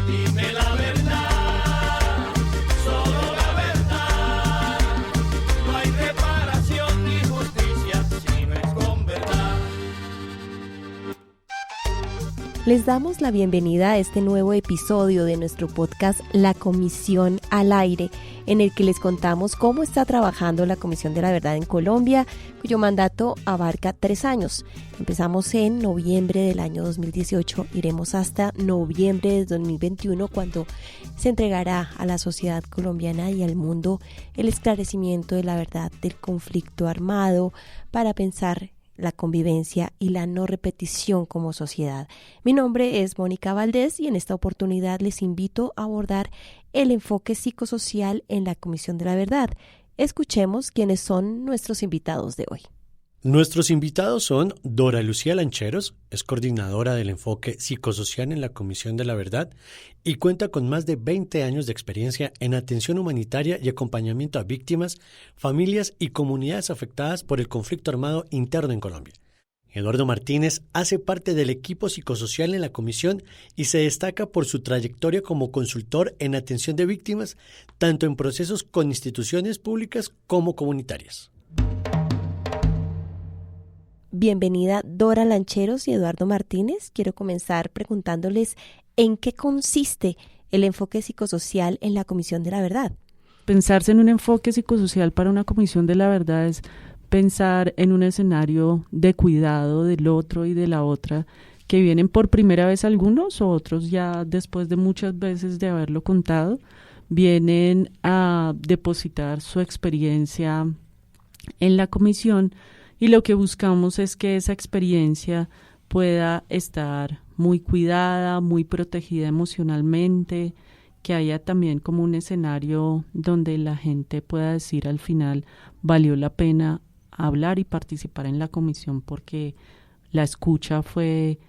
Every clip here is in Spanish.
Dime la verdad, solo la verdad. No hay reparación ni justicia si no es con verdad. Les damos la bienvenida a este nuevo episodio de nuestro podcast La Comisión al Aire, en el que les contamos cómo está trabajando la Comisión de la Verdad en Colombia, cuyo mandato abarca 3 años. Empezamos en noviembre del año 2018, iremos hasta noviembre de 2021, cuando se entregará a la sociedad colombiana y al mundo el esclarecimiento de la verdad del conflicto armado para pensar la convivencia y la no repetición como sociedad. Mi nombre es Mónica Valdés y en esta oportunidad les invito a abordar el enfoque psicosocial en la Comisión de la Verdad. Escuchemos quiénes son nuestros invitados de hoy. Nuestros invitados son Dora Lucía Lancheros, es coordinadora del enfoque psicosocial en la Comisión de la Verdad y cuenta con más de 20 años de experiencia en atención humanitaria y acompañamiento a víctimas, familias y comunidades afectadas por el conflicto armado interno en Colombia. Eduardo Martínez hace parte del equipo psicosocial en la comisión y se destaca por su trayectoria como consultor en atención de víctimas, tanto en procesos con instituciones públicas como comunitarias. Bienvenida Dora Lancheros y Eduardo Martínez. Quiero comenzar preguntándoles en qué consiste el enfoque psicosocial en la Comisión de la Verdad. Pensarse en un enfoque psicosocial para una Comisión de la Verdad es pensar en un escenario de cuidado del otro y de la otra, que vienen por primera vez algunos o otros ya después de muchas veces de haberlo contado, vienen a depositar su experiencia en la comisión. Y lo que buscamos es que esa experiencia pueda estar muy cuidada, muy protegida emocionalmente, que haya también como un escenario donde la gente pueda decir al final valió la pena hablar y participar en la comisión porque la escucha fue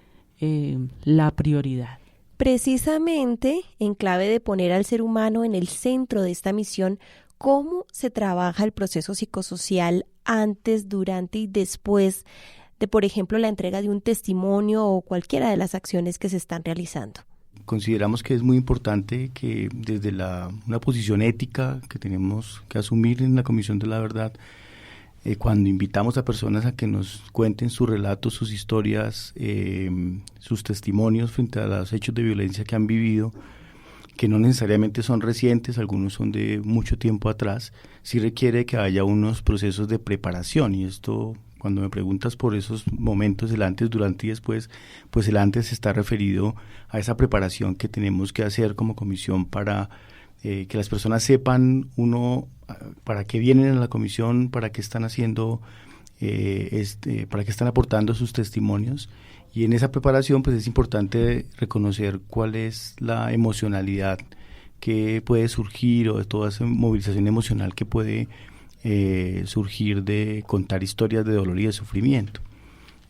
la prioridad. Precisamente en clave de poner al ser humano en el centro de esta misión, ¿cómo se trabaja el proceso psicosocial antes, durante y después de, por ejemplo, la entrega de un testimonio o cualquiera de las acciones que se están realizando? Consideramos que es muy importante que desde una posición ética que tenemos que asumir en la Comisión de la Verdad, cuando invitamos a personas a que nos cuenten sus relatos, sus historias, sus testimonios frente a los hechos de violencia que han vivido, que no necesariamente son recientes, algunos son de mucho tiempo atrás, sí requiere que haya unos procesos de preparación. Y esto, cuando me preguntas por esos momentos, el antes, durante y después, pues el antes está referido a esa preparación que tenemos que hacer como comisión para que las personas sepan, para qué vienen a la comisión, para qué están haciendo, para qué están aportando sus testimonios. Y en esa preparación pues es importante reconocer cuál es la emocionalidad que puede surgir o de toda esa movilización emocional que puede surgir de contar historias de dolor y de sufrimiento.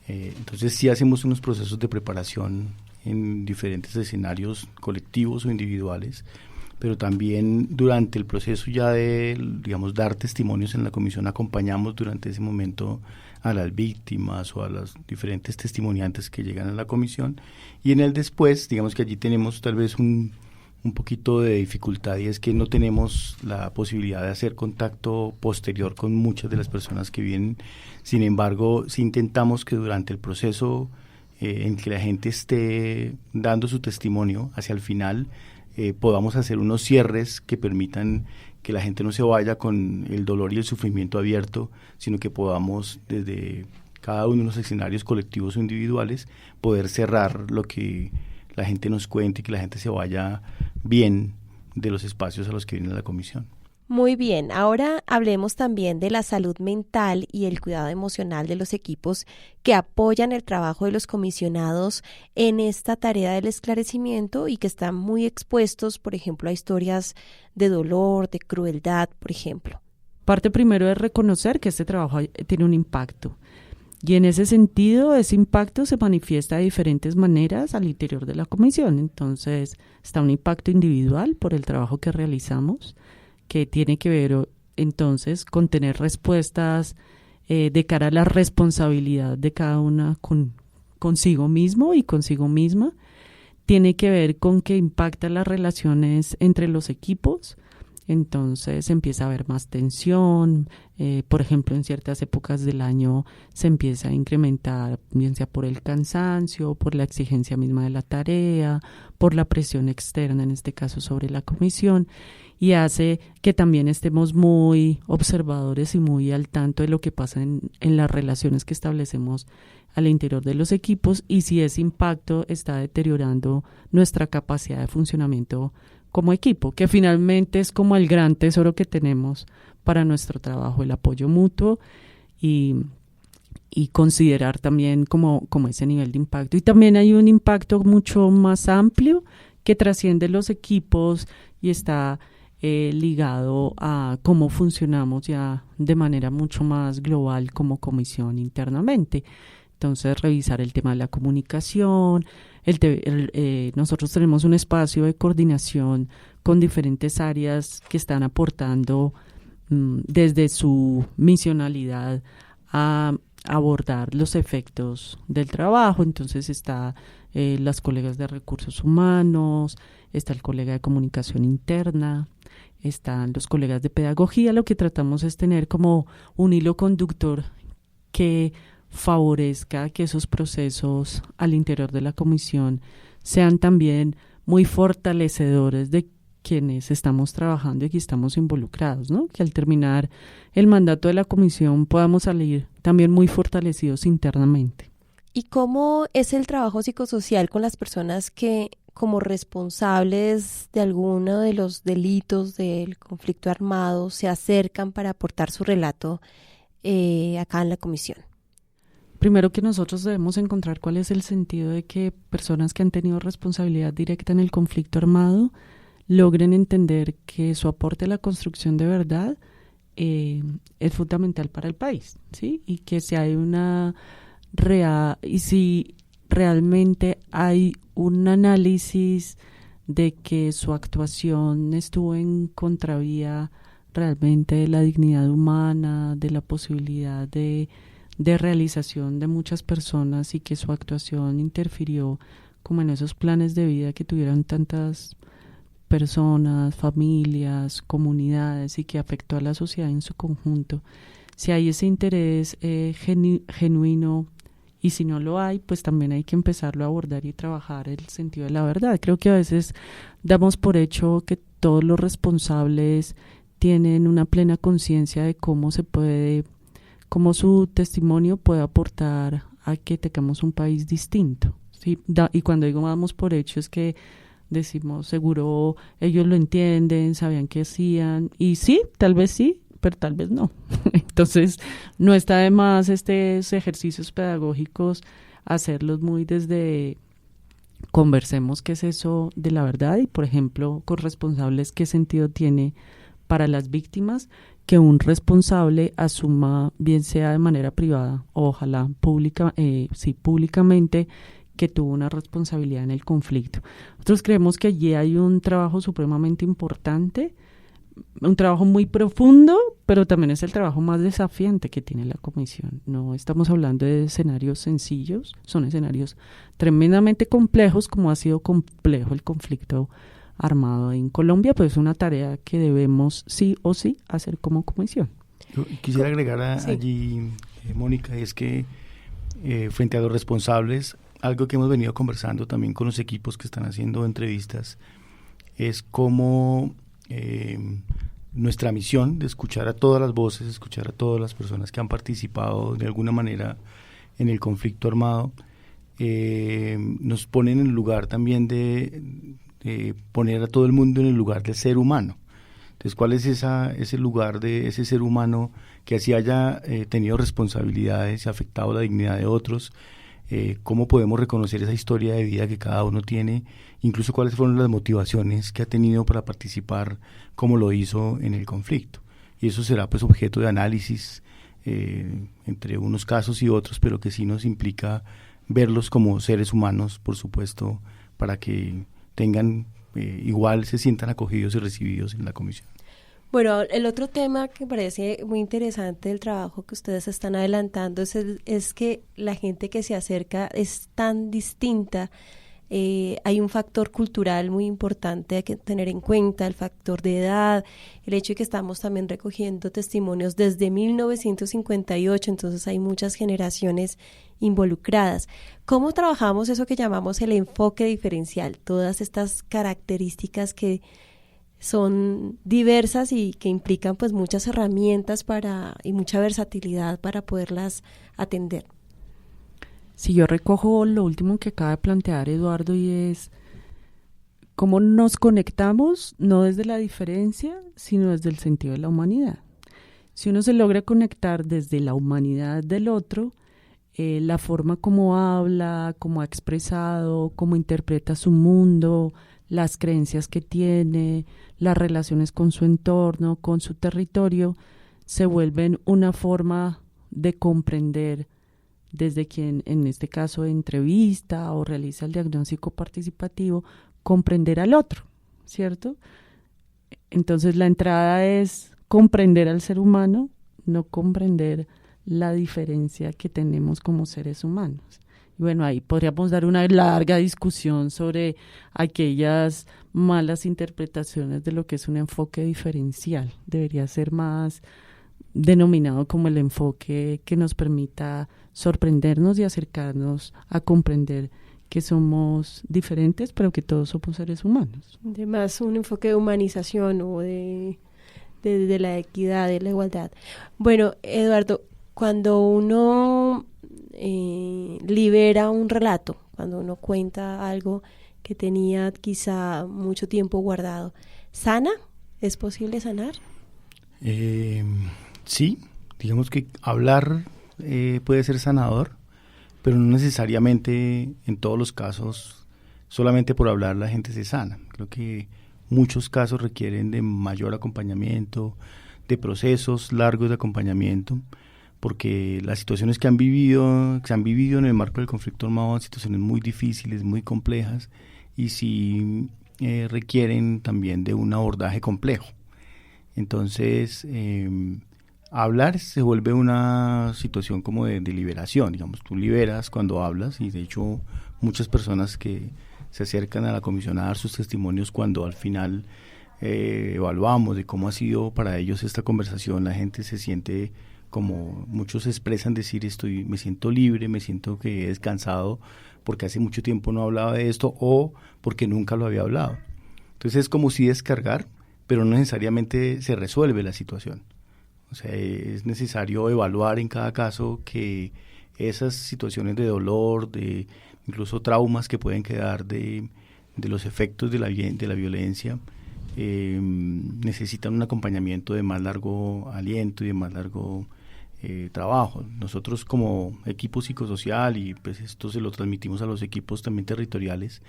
Entonces sí hacemos unos procesos de preparación en diferentes escenarios colectivos o individuales, pero también durante el proceso ya de, digamos, dar testimonios en la comisión acompañamos durante ese momento a las víctimas o a los diferentes testimoniantes que llegan a la comisión, y en el después, digamos que allí tenemos tal vez un poquito de dificultad, y es que no tenemos la posibilidad de hacer contacto posterior con muchas de las personas que vienen. Sin embargo, sí intentamos que durante el proceso en que la gente esté dando su testimonio hacia el final, podamos hacer unos cierres que permitan que la gente no se vaya con el dolor y el sufrimiento abierto, sino que podamos desde cada uno de los escenarios colectivos o individuales poder cerrar lo que la gente nos cuente y que la gente se vaya bien de los espacios a los que viene la comisión. Muy bien, ahora hablemos también de la salud mental y el cuidado emocional de los equipos que apoyan el trabajo de los comisionados en esta tarea del esclarecimiento y que están muy expuestos, por ejemplo, a historias de dolor, de crueldad, por ejemplo. Parte primero es reconocer que este trabajo tiene un impacto. Y en ese sentido, ese impacto se manifiesta de diferentes maneras al interior de la comisión. Entonces, está un impacto individual por el trabajo que realizamos, que tiene que ver entonces con tener respuestas de cara a la responsabilidad de cada una consigo mismo y consigo misma. tiene que ver con que impacta las relaciones entre los equipos. Entonces empieza a haber más tensión, por ejemplo, en ciertas épocas del año se empieza a incrementar, bien sea por el cansancio, por la exigencia misma de la tarea, por la presión externa, en este caso sobre la comisión, y hace que también estemos muy observadores y muy al tanto de lo que pasa en las relaciones que establecemos al interior de los equipos y si ese impacto está deteriorando nuestra capacidad de funcionamiento como equipo, que finalmente es como el gran tesoro que tenemos para nuestro trabajo, el apoyo mutuo y considerar también como ese nivel de impacto. Y también hay un impacto mucho más amplio que trasciende los equipos y está ligado a cómo funcionamos ya de manera mucho más global como comisión internamente. Entonces, revisar el tema de la comunicación. Nosotros tenemos un espacio de coordinación con diferentes áreas que están aportando desde su misionalidad a abordar los efectos del trabajo. Entonces está las colegas de recursos humanos, está el colega de comunicación interna, están los colegas de pedagogía. Lo que tratamos es tener como un hilo conductor que favorezca que esos procesos al interior de la comisión sean también muy fortalecedores de quienes estamos trabajando y que estamos involucrados, ¿no? Que al terminar el mandato de la comisión podamos salir también muy fortalecidos internamente. ¿Y cómo es el trabajo psicosocial con las personas que, como responsables de alguno de los delitos del conflicto armado, se acercan para aportar su relato acá en la comisión? Primero que nosotros debemos encontrar cuál es el sentido de que personas que han tenido responsabilidad directa en el conflicto armado logren entender que su aporte a la construcción de verdad es fundamental para el país, ¿sí? Y que si hay si realmente hay un análisis de que su actuación estuvo en contravía realmente de la dignidad humana, de la posibilidad de realización de muchas personas y que su actuación interfirió como en esos planes de vida que tuvieron tantas personas, familias, comunidades y que afectó a la sociedad en su conjunto. Si hay ese interés genuino y si no lo hay, pues también hay que empezarlo a abordar y trabajar el sentido de la verdad. Creo que a veces damos por hecho que todos los responsables tienen una plena conciencia de cómo su testimonio puede aportar a que tengamos un país distinto, ¿sí? Y cuando digo damos por hecho es que decimos seguro ellos lo entienden, sabían qué hacían y sí, tal vez sí, pero tal vez no. Entonces no está de más estos ejercicios pedagógicos hacerlos muy desde conversemos qué es eso de la verdad y por ejemplo con responsables qué sentido tiene para las víctimas que un responsable asuma, bien sea de manera privada o ojalá públicamente, que tuvo una responsabilidad en el conflicto. Nosotros creemos que allí hay un trabajo supremamente importante, un trabajo muy profundo, pero también es el trabajo más desafiante que tiene la comisión. No estamos hablando de escenarios sencillos, son escenarios tremendamente complejos, como ha sido complejo el conflicto armado en Colombia, pues es una tarea que debemos sí o sí hacer como comisión. Yo quisiera agregar allí, Mónica, es que frente a los responsables, algo que hemos venido conversando también con los equipos que están haciendo entrevistas, es cómo nuestra misión de escuchar a todas las voces, escuchar a todas las personas que han participado de alguna manera en el conflicto armado, nos ponen en el lugar también de poner a todo el mundo en el lugar del ser humano. Entonces, ¿cuál es ese lugar de ese ser humano que así haya tenido responsabilidades y afectado la dignidad de otros? ¿Cómo podemos reconocer esa historia de vida que cada uno tiene? Incluso, ¿cuáles fueron las motivaciones que ha tenido para participar como lo hizo en el conflicto? Y eso será pues objeto de análisis entre unos casos y otros, pero que sí nos implica verlos como seres humanos, por supuesto, para que tengan igual se sientan acogidos y recibidos en la comisión. Bueno, el otro tema que me parece muy interesante del trabajo que ustedes están adelantando es que la gente que se acerca es tan distinta Hay un factor cultural muy importante que tener en cuenta, el factor de edad, el hecho de que estamos también recogiendo testimonios desde 1958, entonces hay muchas generaciones involucradas. ¿Cómo trabajamos eso que llamamos el enfoque diferencial? Todas estas características que son diversas y que implican pues muchas herramientas y mucha versatilidad para poderlas atender. Si yo recojo lo último que acaba de plantear Eduardo, y es cómo nos conectamos, no desde la diferencia, sino desde el sentido de la humanidad. Si uno se logra conectar desde la humanidad del otro, la forma como habla, cómo ha expresado, cómo interpreta su mundo, las creencias que tiene, las relaciones con su entorno, con su territorio, se vuelven una forma de comprender desde quien, en este caso, entrevista o realiza el diagnóstico participativo, comprender al otro, ¿cierto? Entonces la entrada es comprender al ser humano, no comprender la diferencia que tenemos como seres humanos. Y bueno, ahí podríamos dar una larga discusión sobre aquellas malas interpretaciones de lo que es un enfoque diferencial. Debería ser más denominado como el enfoque que nos permita sorprendernos y acercarnos a comprender que somos diferentes, pero que todos somos seres humanos. Además, un enfoque de humanización o de la equidad, de la igualdad. Bueno, Eduardo, cuando uno libera un relato, cuando uno cuenta algo que tenía quizá mucho tiempo guardado, ¿sana? ¿Es posible sanar? Sí, digamos que hablar puede ser sanador, pero no necesariamente en todos los casos, solamente por hablar la gente se sana. Creo que muchos casos requieren de mayor acompañamiento, de procesos largos de acompañamiento, porque las situaciones que se han vivido en el marco del conflicto armado son situaciones muy difíciles, muy complejas, y sí requieren también de un abordaje complejo. Entonces, hablar se vuelve una situación como de liberación, digamos, tú liberas cuando hablas, y de hecho muchas personas que se acercan a la comisión a dar sus testimonios, cuando al final evaluamos de cómo ha sido para ellos esta conversación, la gente se siente, como muchos expresan, decir me siento libre, me siento que he descansado porque hace mucho tiempo no hablaba de esto o porque nunca lo había hablado. Entonces es como si descargar, pero no necesariamente se resuelve la situación. O sea, es necesario evaluar en cada caso que esas situaciones de dolor, de incluso traumas que pueden quedar de los efectos de la violencia, necesitan un acompañamiento de más largo aliento y de más largo trabajo. Nosotros como equipo psicosocial, y pues esto se lo transmitimos a los equipos también territoriales,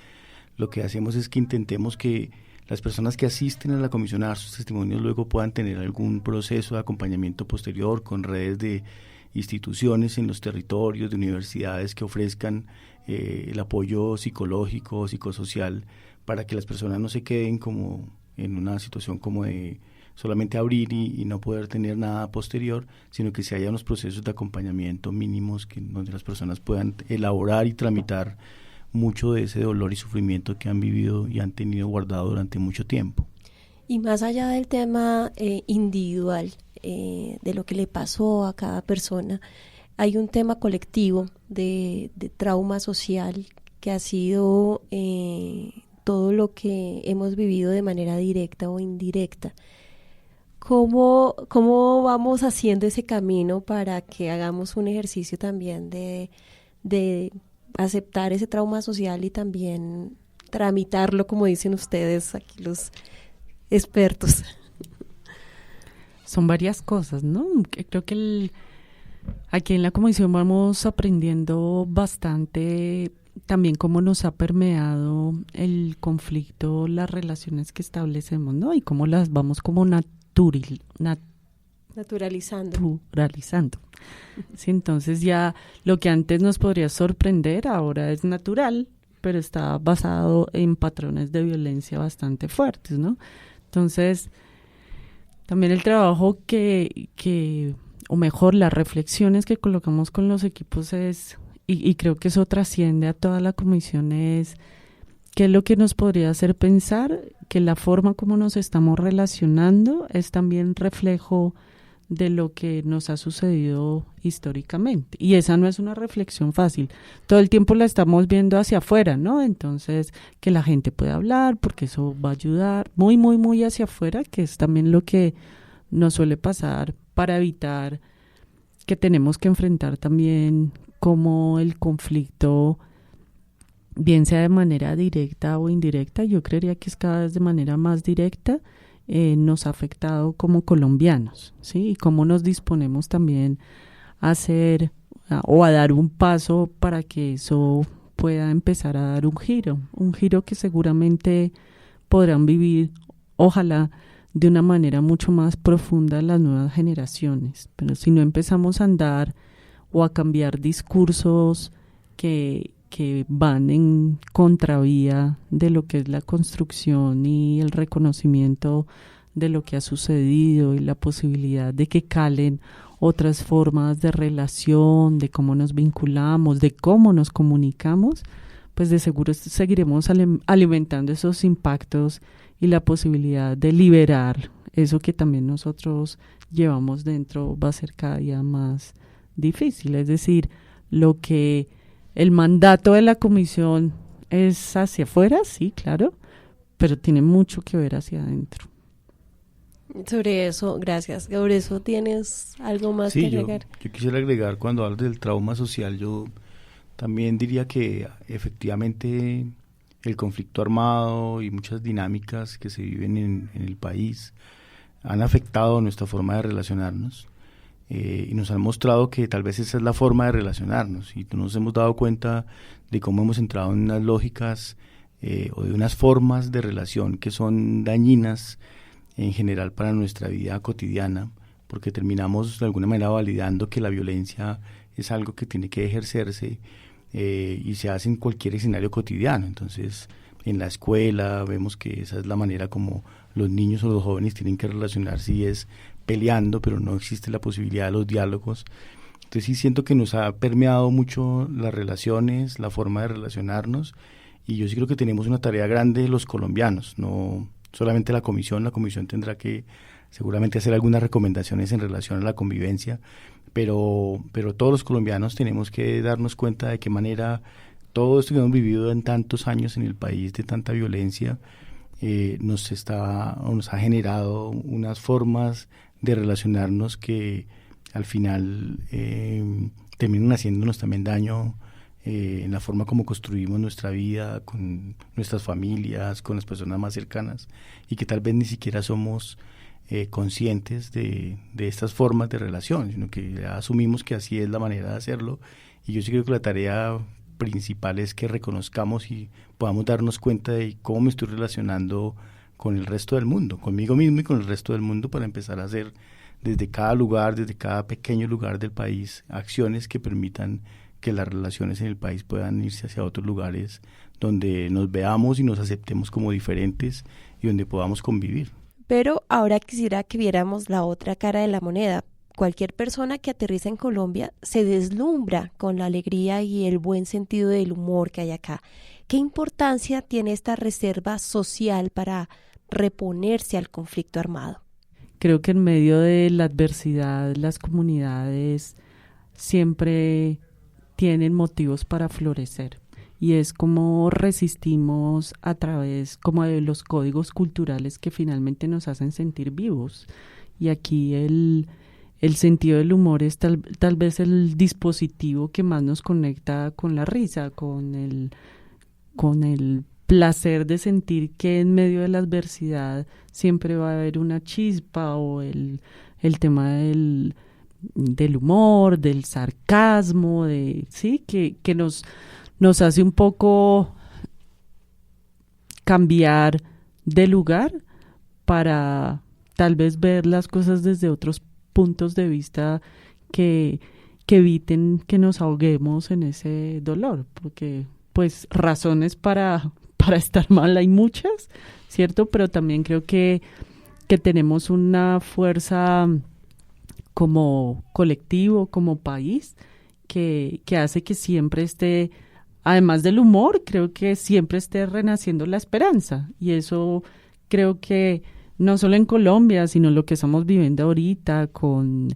lo que hacemos es que intentemos que las personas que asisten a la comisión a dar sus testimonios luego puedan tener algún proceso de acompañamiento posterior con redes de instituciones en los territorios, de universidades que ofrezcan el apoyo psicológico, psicosocial, para que las personas no se queden como en una situación como de solamente abrir y no poder tener nada posterior, sino que se haya unos procesos de acompañamiento mínimos donde las personas puedan elaborar y tramitar mucho de ese dolor y sufrimiento que han vivido y han tenido guardado durante mucho tiempo. Y más allá del tema individual, de lo que le pasó a cada persona, hay un tema colectivo de trauma social que ha sido todo lo que hemos vivido de manera directa o indirecta. ¿Cómo vamos haciendo ese camino para que hagamos un ejercicio también de aceptar ese trauma social y también tramitarlo, como dicen ustedes aquí los expertos? Son varias cosas, ¿no? Creo que aquí en la comisión vamos aprendiendo bastante también cómo nos ha permeado el conflicto, las relaciones que establecemos, ¿no? Y cómo las vamos como naturalizando. Sí, entonces ya lo que antes nos podría sorprender ahora es natural, pero está basado en patrones de violencia bastante fuertes, ¿no? Entonces, también el trabajo o mejor, las reflexiones que colocamos con los equipos es, y creo que eso trasciende a toda la comisión, es ¿Qué es lo que nos podría hacer pensar? Que la forma como nos estamos relacionando es también reflejo de lo que nos ha sucedido históricamente. Y esa no es una reflexión fácil. Todo el tiempo la estamos viendo hacia afuera, ¿no? Entonces, que la gente pueda hablar, porque eso va a ayudar muy, muy, muy hacia afuera, que es también lo que nos suele pasar para evitar que tenemos que enfrentar también como el conflicto, bien sea de manera directa o indirecta. Yo creería que es cada vez de manera más directa, nos ha afectado como colombianos, ¿sí? Y cómo nos disponemos también a hacer o a dar un paso para que eso pueda empezar a dar un giro que seguramente podrán vivir, ojalá, de una manera mucho más profunda las nuevas generaciones. Pero si no empezamos a andar o a cambiar discursos que van en contravía de lo que es la construcción y el reconocimiento de lo que ha sucedido y la posibilidad de que calen otras formas de relación, de cómo nos vinculamos, de cómo nos comunicamos, pues de seguro seguiremos alimentando esos impactos y la posibilidad de liberar eso que también nosotros llevamos dentro va a ser cada día más difícil. Es decir, lo que el mandato de la comisión es hacia afuera, sí, claro, pero tiene mucho que ver hacia adentro. Sobre eso, gracias. Sobre eso, ¿tienes algo más que agregar? Yo quisiera agregar, cuando hablas del trauma social, yo también diría que efectivamente el conflicto armado y muchas dinámicas que se viven en el país han afectado nuestra forma de relacionarnos. Y nos han mostrado que tal vez esa es la forma de relacionarnos y nos hemos dado cuenta de cómo hemos entrado en unas lógicas o de unas formas de relación que son dañinas en general para nuestra vida cotidiana, porque terminamos de alguna manera validando que la violencia es algo que tiene que ejercerse y se hace en cualquier escenario cotidiano. Entonces, en la escuela vemos que esa es la manera como los niños o los jóvenes tienen que relacionarse, y es peleando, pero no existe la posibilidad de los diálogos. Entonces sí siento que nos ha permeado mucho las relaciones, la forma de relacionarnos, y yo sí creo que tenemos una tarea grande los colombianos, no solamente la comisión tendrá que seguramente hacer algunas recomendaciones en relación a la convivencia, pero todos los colombianos tenemos que darnos cuenta de qué manera todo esto que hemos vivido en tantos años en el país de tanta violencia nos ha generado unas formas de relacionarnos que al final terminan haciéndonos también daño en la forma como construimos nuestra vida con nuestras familias, con las personas más cercanas, y que tal vez ni siquiera somos conscientes de estas formas de relación, sino que asumimos que así es la manera de hacerlo. Y yo sí creo que la tarea principal es que reconozcamos y podamos darnos cuenta de cómo me estoy relacionando con el resto del mundo, conmigo mismo y con el resto del mundo, para empezar a hacer desde cada lugar, desde cada pequeño lugar del país, acciones que permitan que las relaciones en el país puedan irse hacia otros lugares donde nos veamos y nos aceptemos como diferentes y donde podamos convivir. Pero ahora quisiera que viéramos la otra cara de la moneda. Cualquier persona que aterriza en Colombia se deslumbra con la alegría y el buen sentido del humor que hay acá. ¿Qué importancia tiene esta reserva social para reponerse al conflicto armado? Creo que en medio de la adversidad las comunidades siempre tienen motivos para florecer, y es como resistimos a través como de los códigos culturales que finalmente nos hacen sentir vivos. Y aquí el sentido del humor es tal vez el dispositivo que más nos conecta con la risa, con el placer de sentir que en medio de la adversidad siempre va a haber una chispa, o el tema del humor, del sarcasmo, que nos hace un poco cambiar de lugar para tal vez ver las cosas desde otros puntos de vista que eviten que nos ahoguemos en ese dolor, porque pues razones para estar mal hay muchas, ¿cierto? Pero también creo que tenemos una fuerza como colectivo, como país, que hace que siempre esté además del humor, creo que siempre esté renaciendo la esperanza. Y eso creo que no solo en Colombia, sino lo que estamos viviendo ahorita con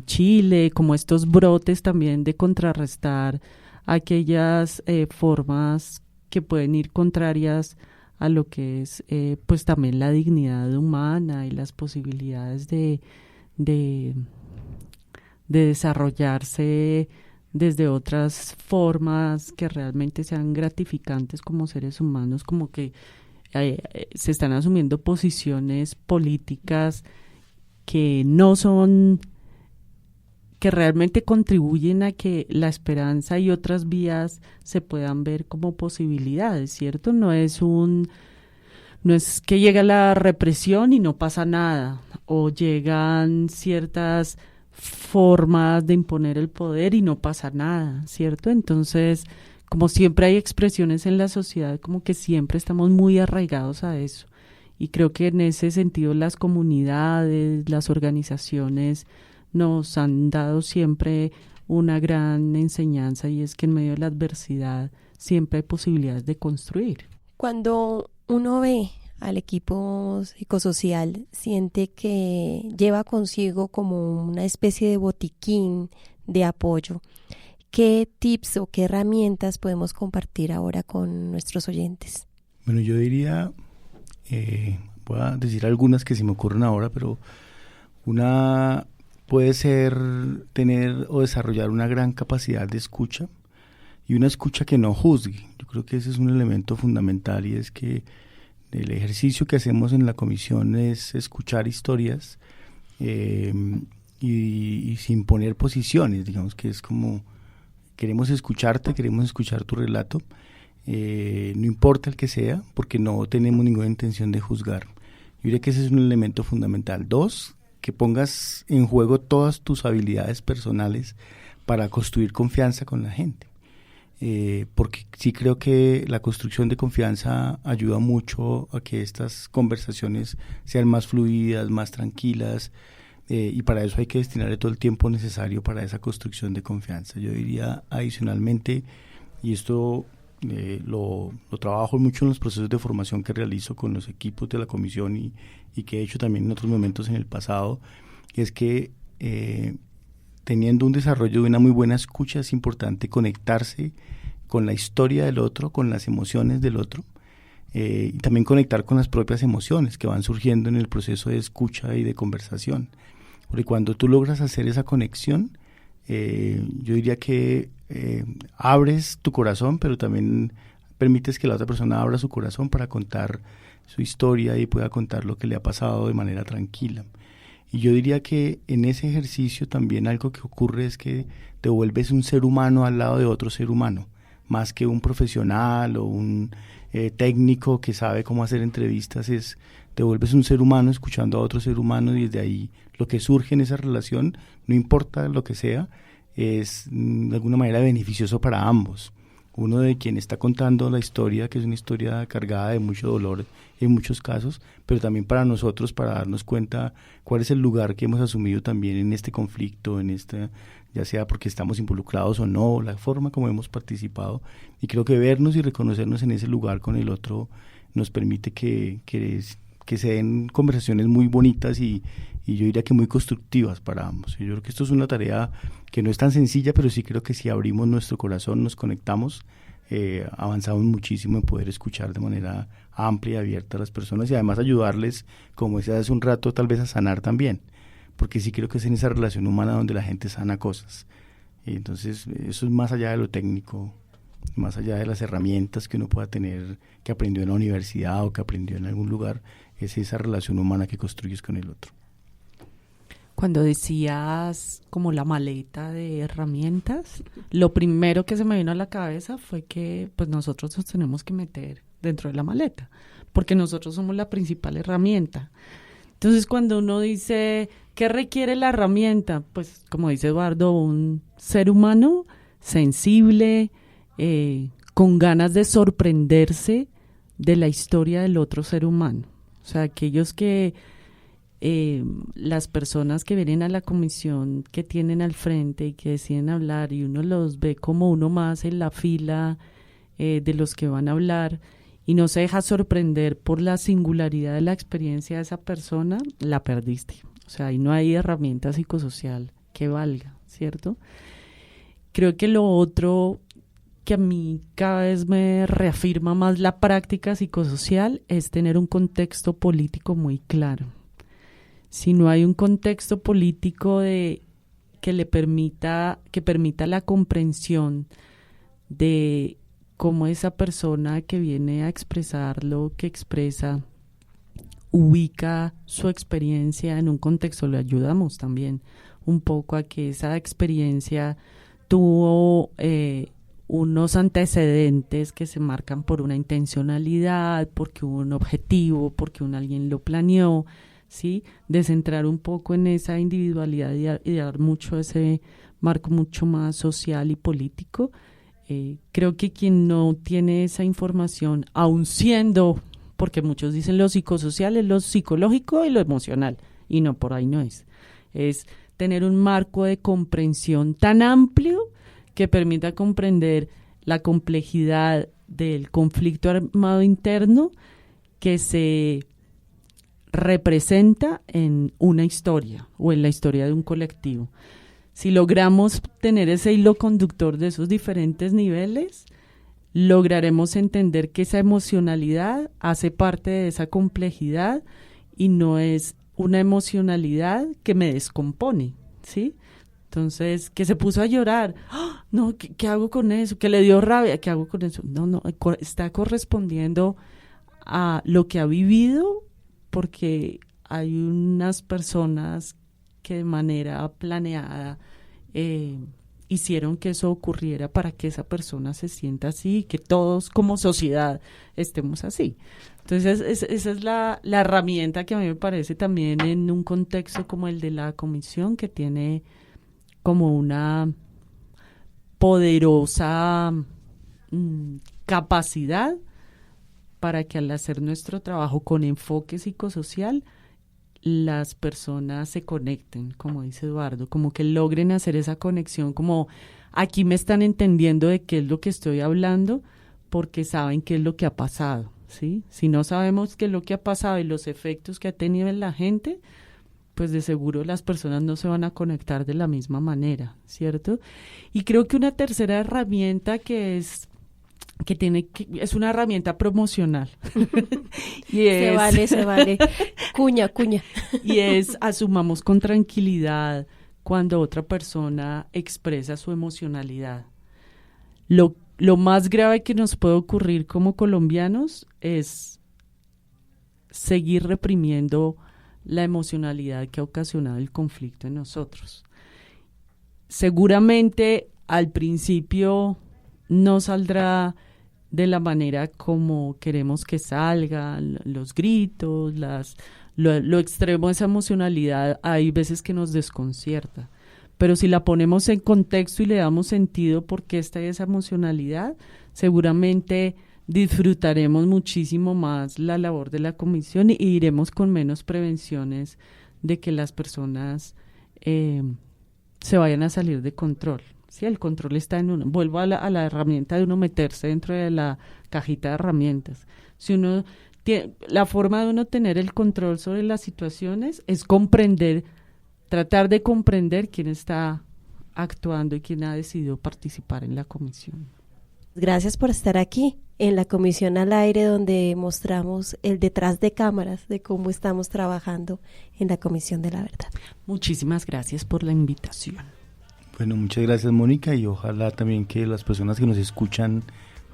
Chile, como estos brotes también de contrarrestar aquellas formas que pueden ir contrarias a lo que es pues también la dignidad humana y las posibilidades de desarrollarse desde otras formas que realmente sean gratificantes como seres humanos, como que se están asumiendo posiciones políticas que no son, que realmente contribuyen a que la esperanza y otras vías se puedan ver como posibilidades, ¿cierto? No es que llega la represión y no pasa nada, o llegan ciertas formas de imponer el poder y no pasa nada, ¿cierto? Entonces, como siempre hay expresiones en la sociedad, como que siempre estamos muy arraigados a eso. Y creo que en ese sentido las comunidades, las organizaciones nos han dado siempre una gran enseñanza, y es que en medio de la adversidad siempre hay posibilidades de construir. Cuando uno ve al equipo psicosocial, siente que lleva consigo como una especie de botiquín de apoyo. ¿Qué tips o qué herramientas podemos compartir ahora con nuestros oyentes? Bueno, yo diría, voy a decir algunas que se me ocurren ahora, pero una puede ser tener o desarrollar una gran capacidad de escucha, y una escucha que no juzgue. Yo creo que ese es un elemento fundamental, y es que el ejercicio que hacemos en la comisión es escuchar historias y sin poner posiciones, digamos que es como queremos escucharte, queremos escuchar tu relato, no importa el que sea, porque no tenemos ninguna intención de juzgar. Yo diría que ese es un elemento fundamental. 2, que pongas en juego todas tus habilidades personales para construir confianza con la gente. Porque sí creo que la construcción de confianza ayuda mucho a que estas conversaciones sean más fluidas, más tranquilas, y para eso hay que destinarle todo el tiempo necesario para esa construcción de confianza. Yo diría adicionalmente, y esto lo trabajo mucho en los procesos de formación que realizo con los equipos de la comisión y que he hecho también en otros momentos en el pasado, es que teniendo un desarrollo de una muy buena escucha es importante conectarse con la historia del otro, con las emociones del otro, y también conectar con las propias emociones que van surgiendo en el proceso de escucha y de conversación. Porque cuando tú logras hacer esa conexión, yo diría que abres tu corazón, pero también permites que la otra persona abra su corazón para contar su historia y pueda contar lo que le ha pasado de manera tranquila. Y yo diría que en ese ejercicio también algo que ocurre es que te vuelves un ser humano al lado de otro ser humano, más que un profesional o un técnico que sabe cómo hacer entrevistas. Te vuelves un ser humano escuchando a otro ser humano, y desde ahí lo que surge en esa relación, no importa lo que sea, es de alguna manera beneficioso para ambos. Uno de quien está contando la historia, que es una historia cargada de mucho dolor en muchos casos, pero también para nosotros, para darnos cuenta cuál es el lugar que hemos asumido también en este conflicto, ya sea porque estamos involucrados o no, la forma como hemos participado. Y creo que vernos y reconocernos en ese lugar con el otro nos permite que se den conversaciones muy bonitas y yo diría que muy constructivas para ambos. Yo creo que esto es una tarea que no es tan sencilla, pero sí creo que si abrimos nuestro corazón, nos conectamos, avanzamos muchísimo en poder escuchar de manera amplia y abierta a las personas, y además ayudarles, como decía hace un rato, tal vez a sanar también, porque sí creo que es en esa relación humana donde la gente sana cosas. Y entonces eso es más allá de lo técnico, más allá de las herramientas que uno pueda tener, que aprendió en la universidad o que aprendió en algún lugar, es esa relación humana que construyes con el otro. Cuando decías como la maleta de herramientas, lo primero que se me vino a la cabeza fue que pues nosotros nos tenemos que meter dentro de la maleta, porque nosotros somos la principal herramienta. Entonces, cuando uno dice, ¿qué requiere la herramienta? Pues, como dice Eduardo, un ser humano sensible, con ganas de sorprenderse de la historia del otro ser humano. O sea, aquellos que las personas que vienen a la comisión que tienen al frente y que deciden hablar y uno los ve como uno más en la fila de los que van a hablar y no se deja sorprender por la singularidad de la experiencia de esa persona, la perdiste. O sea, ahí no hay herramienta psicosocial que valga, ¿cierto? Creo que lo otro que a mí cada vez me reafirma más la práctica psicosocial es tener un contexto político muy claro. Si no hay un contexto político que permita la comprensión de cómo esa persona que viene a expresar lo que expresa ubica su experiencia en un contexto, le ayudamos también un poco a que esa experiencia tuvo unos antecedentes que se marcan por una intencionalidad, porque hubo un objetivo, porque alguien lo planeó, ¿sí? De centrar un poco en esa individualidad y dar mucho ese marco mucho más social y político. Creo que quien no tiene esa información, aun siendo, porque muchos dicen lo psicosocial es lo psicológico y lo emocional, y no, por ahí no es tener un marco de comprensión tan amplio que permita comprender la complejidad del conflicto armado interno que se representa en una historia o en la historia de un colectivo. Si logramos tener ese hilo conductor de esos diferentes niveles, lograremos entender que esa emocionalidad hace parte de esa complejidad y no es una emocionalidad que me descompone, ¿sí? Entonces, que se puso a llorar, ¡oh! No, ¿qué hago con eso? Que le dio rabia, ¿qué hago con eso? No, está correspondiendo a lo que ha vivido, porque hay unas personas que de manera planeada hicieron que eso ocurriera para que esa persona se sienta así y que todos como sociedad estemos así. Entonces esa es la herramienta que a mí me parece también en un contexto como el de la comisión, que tiene como una poderosa capacidad para que al hacer nuestro trabajo con enfoque psicosocial, las personas se conecten, como dice Eduardo, como que logren hacer esa conexión, como aquí me están entendiendo de qué es lo que estoy hablando, porque saben qué es lo que ha pasado, ¿sí? Si no sabemos qué es lo que ha pasado y los efectos que ha tenido en la gente, pues de seguro las personas no se van a conectar de la misma manera, ¿cierto? Y creo que una tercera herramienta es una herramienta promocional. Y se vale. Cuña. Y asumamos con tranquilidad cuando otra persona expresa su emocionalidad. Lo más grave que nos puede ocurrir como colombianos es seguir reprimiendo la emocionalidad que ha ocasionado el conflicto en nosotros. Seguramente al principio no saldrá de la manera como queremos que salgan, los gritos, lo extremo de esa emocionalidad, hay veces que nos desconcierta. Pero si la ponemos en contexto y le damos sentido por qué está esa emocionalidad, seguramente disfrutaremos muchísimo más la labor de la comisión y iremos con menos prevenciones de que las personas se vayan a salir de control. Sí, el control está en uno. Vuelvo a la herramienta de uno meterse dentro de la cajita de herramientas. Si uno la forma de uno tener el control sobre las situaciones es tratar de comprender quién está actuando y quién ha decidido participar en la comisión. Gracias por estar aquí en la Comisión al Aire, donde mostramos el detrás de cámaras de cómo estamos trabajando en la Comisión de la Verdad. Muchísimas gracias por la invitación. Bueno, muchas gracias, Mónica, y ojalá también que las personas que nos escuchan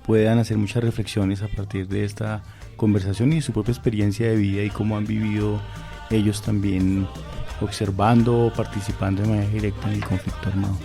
puedan hacer muchas reflexiones a partir de esta conversación y de su propia experiencia de vida y cómo han vivido ellos también observando o participando de manera directa en el conflicto armado.